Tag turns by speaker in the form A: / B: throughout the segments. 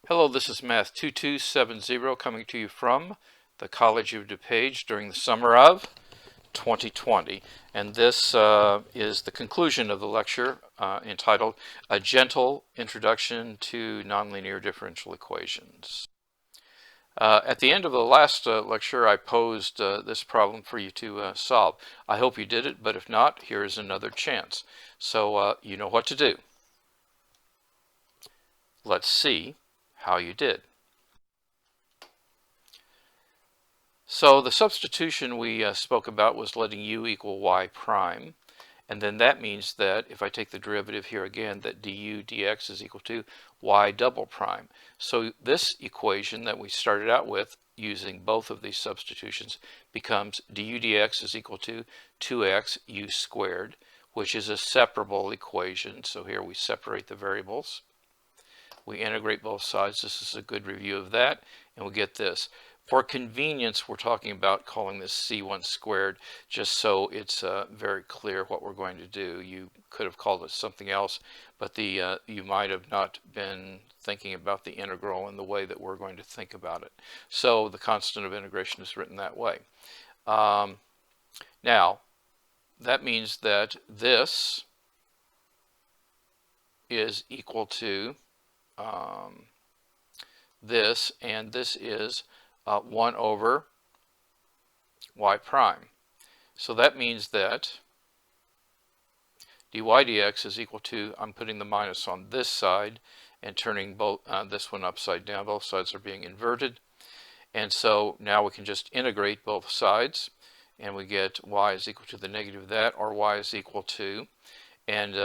A: Hello, this is Math 2270 coming to you from the College of DuPage during the summer of 2020. And this is the conclusion of the lecture entitled A Gentle Introduction to Nonlinear Differential Equations. At the end of the last lecture, I posed this problem for you to solve. I hope you did it, but if not, here is another chance. So you know what to do. Let's see how you did. So the substitution we spoke about was letting u equal y prime, and then that means that if I take the derivative here again, that du dx is equal to y double prime. So this equation that we started out with using both of these substitutions becomes du dx is equal to 2x u squared, which is a separable equation. So here we separate the variables. We integrate both sides. This is a good review of that, and we get this. For convenience, we're talking about calling this c1 squared, just so it's very clear what we're going to do. You could have called it something else, but you might have not been thinking about the integral in the way that we're going to think about it. So the constant of integration is written that way. Now, that means that this is equal to this, and this is 1 over y prime. So that means that dy dx is equal to, I'm putting the minus on this side and turning both this one upside down. Both sides are being inverted. And so now we can just integrate both sides, and we get y is equal to the negative of that, or y is equal to, and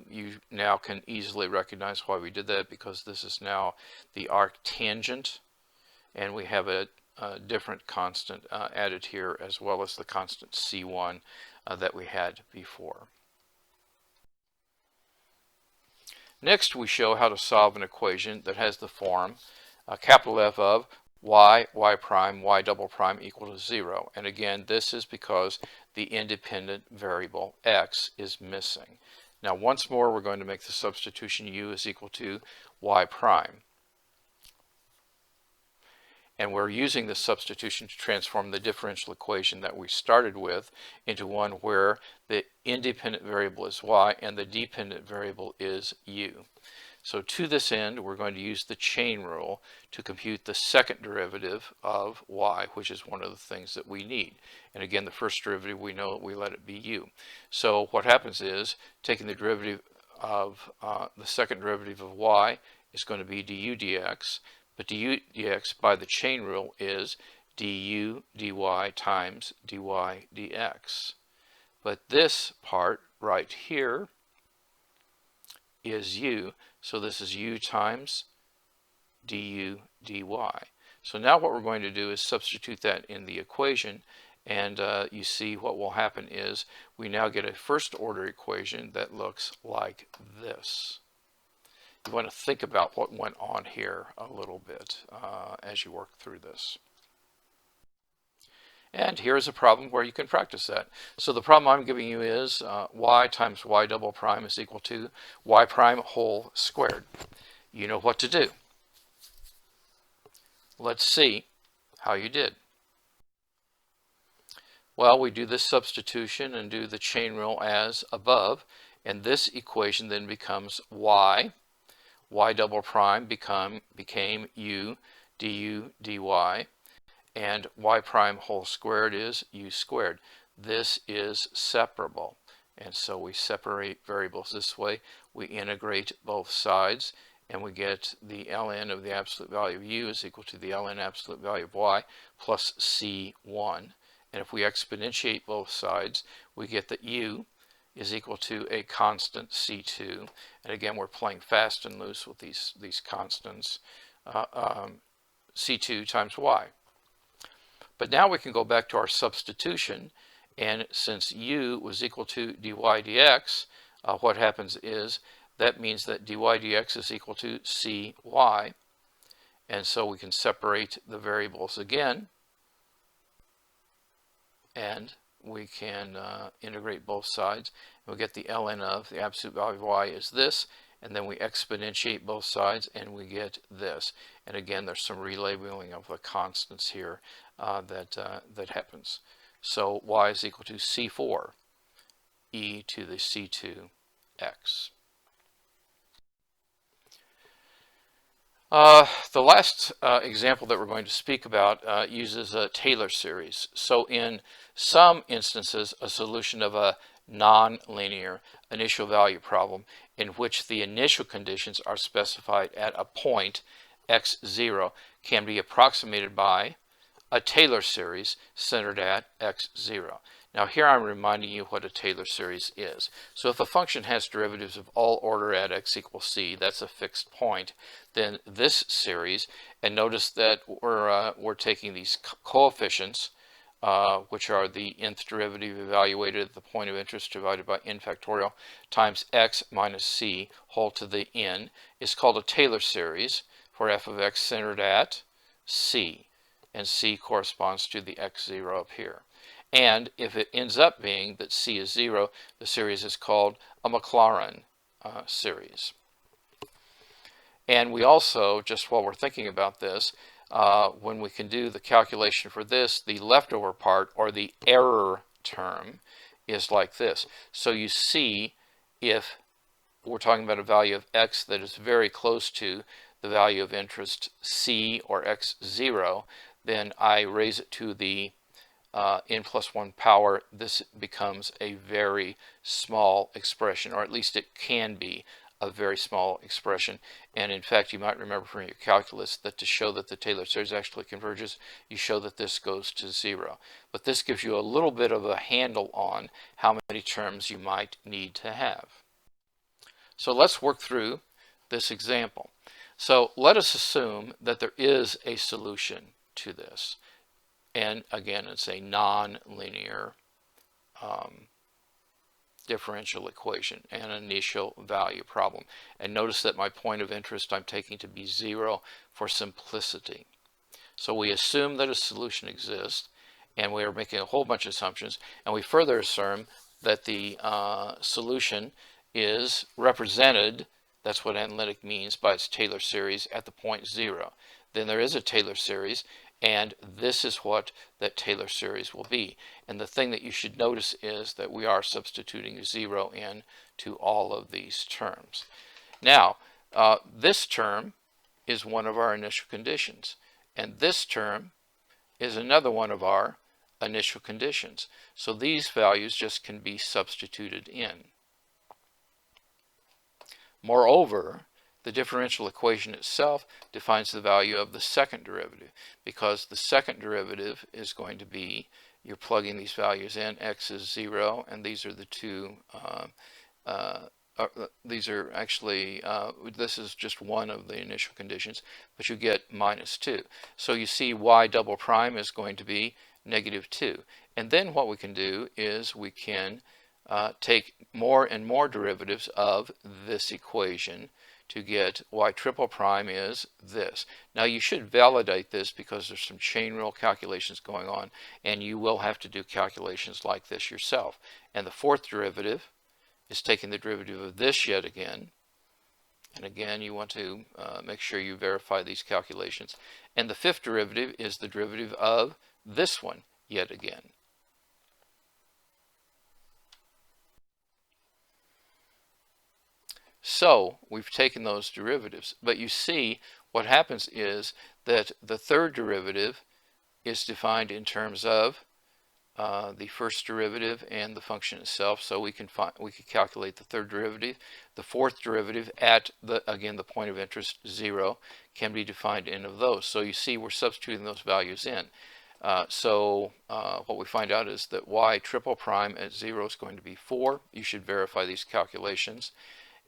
A: you now can easily recognize why we did that, because this is now the arc tangent, and we have a different constant added here, as well as the constant c1 that we had before. Next, we show how to solve an equation that has the form capital F of y prime, y double prime equal to 0. And again, this is because the independent variable x is missing. Now, once more, we're going to make the substitution u is equal to y prime. And we're using this substitution to transform the differential equation that we started with into one where the independent variable is y and the dependent variable is u. So to this end, we're going to use the chain rule to compute the second derivative of y, which is one of the things that we need. And again, the first derivative, we know that we let it be u. So what happens is, taking the derivative of the second derivative of y is going to be du dx, but du dx by the chain rule is du dy times dy dx. But this part right here is u, so this is u times du dy. So now what we're going to do is substitute that in the equation, and you see what will happen is we now get a first order equation that looks like this. You want to think about what went on here a little bit as you work through this. And here's a problem where you can practice that. So the problem I'm giving you is y times y double prime is equal to y prime whole squared. You know what to do. Let's see how you did. Well, we do this substitution and do the chain rule as above, and this equation then becomes y double prime became u du dy, and y prime whole squared is u squared. This is separable, and so we separate variables this way. We integrate both sides, and we get the ln of the absolute value of u is equal to the ln absolute value of y plus c1. And if we exponentiate both sides, we get that u is equal to a constant c2. And again, we're playing fast and loose with these constants, c2 times y. But now we can go back to our substitution, and since u was equal to dy dx, what happens is that means that dy dx is equal to cy, and so we can separate the variables again, and we can integrate both sides. We'll get the ln of the absolute value of y is this, and then we exponentiate both sides, and we get this. And again, there's some relabeling of the constants here that happens. So y is equal to c4 e to the c2x. The last example that we're going to speak about uses a Taylor series. So in some instances, a solution of a nonlinear initial value problem in which the initial conditions are specified at a point x0 can be approximated by a Taylor series centered at x0. Now here I'm reminding you what a Taylor series is. So if a function has derivatives of all order at x equals c, that's a fixed point, then this series, and notice that we're taking these coefficients, which are the nth derivative evaluated at the point of interest divided by n factorial times x minus c whole to the n, is called a Taylor series for f of x centered at c, and c corresponds to the x0 up here. And if it ends up being that c is 0, the series is called a Maclaurin series. And we also, just while we're thinking about this, when we can do the calculation for this, the leftover part, or the error term, is like this. So you see, if we're talking about a value of x that is very close to the value of interest c or x0, then I raise it to the n plus 1 power. This becomes a very small expression, or at least it can be a very small expression. And in fact, you might remember from your calculus that to show that the Taylor series actually converges, you show that this goes to 0. But this gives you a little bit of a handle on how many terms you might need to have. So let's work through this example. So let us assume that there is a solution to this. And again, it's a nonlinear differential equation and an initial value problem. And notice that my point of interest I'm taking to be 0 for simplicity. So we assume that a solution exists, and we are making a whole bunch of assumptions, and we further assume that the solution is represented, that's what analytic means, by its Taylor series at the point 0. Then there is a Taylor series, and this is what that Taylor series will be. And the thing that you should notice is that we are substituting 0 in to all of these terms. Now, this term is one of our initial conditions, and this term is another one of our initial conditions. So these values just can be substituted in. Moreover, the differential equation itself defines the value of the second derivative, because the second derivative is going to be, you're plugging these values in, x is 0, and these are the two, these are actually, this is just one of the initial conditions, but you get minus 2. So you see y double prime is going to be negative 2. And then what we can do is we can take more and more derivatives of this equation to get y triple prime is this. Now you should validate this because there's some chain rule calculations going on, and you will have to do calculations like this yourself. And the fourth derivative is taking the derivative of this yet again. And again, you want to make sure you verify these calculations. And the fifth derivative is the derivative of this one yet again. So we've taken those derivatives, but you see what happens is that the third derivative is defined in terms of the first derivative and the function itself. So we can calculate the third derivative. The fourth derivative at again the point of interest 0 can be defined in of those. So you see we're substituting those values in. What we find out is that y triple prime at 0 is going to be 4. You should verify these calculations.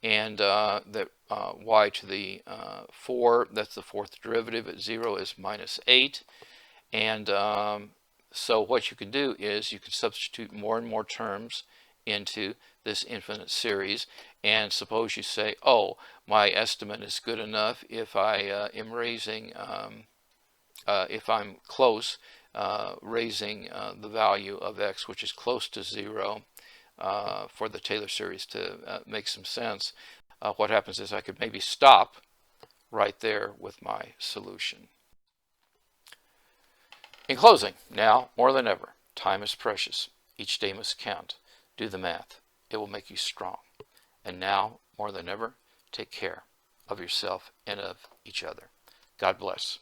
A: And that y to the 4, that's the fourth derivative at 0, is minus 8. And so what you can do is you can substitute more and more terms into this infinite series. And suppose you say, oh, my estimate is good enough if I am raising, if I'm close, raising the value of x, which is close to 0, for the Taylor series to make some sense. what happens is I could maybe stop right there with my solution. In closing, now more than ever, time is precious. Each day must count. Do the math. It will make you strong. And now, more than ever, take care of yourself and of each other. God bless.